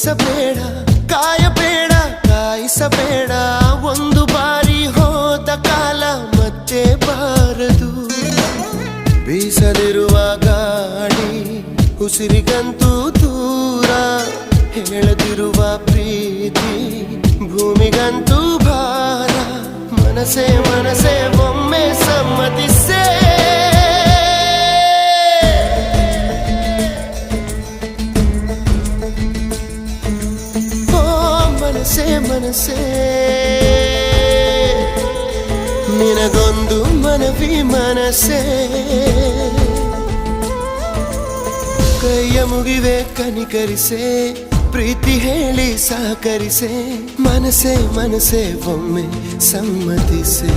ಬಯಸಬೇಡ ಕಾಯಬೇಡ ಕಾಯಿಸಬೇಡ ಒಂದು ಬಾರಿ ಹೋದ ಕಾಲ ಮತ್ತೆ ಬಾರದು ಬೀಸಲಿರುವ ಗಾಳಿ ಉಸಿರಿಗಂತೂ ದೂರ ಹೇಳದಿರುವ ಪ್ರೀತಿ ಭೂಮಿಗಂತೂ ಭಾರ ಮನಸೇ ಮನಸೇ ಒಮ್ಮೆ ಸಮ್ಮತಿಸೇ ಮನಸೇ ಮನಸೇ ನಿನಗೊಂದು ಮನವಿ ಮನಸೇ ಕೈಯ ಮುಗಿವೆ ಕನಿಕರಿಸೆ ಪ್ರೀತಿ ಹೇಳಿ ಸಹಕರಿಸೆ ಮನಸೇ ಮನಸೇ ಒಮ್ಮೆ ಸಮ್ಮತಿಸೆ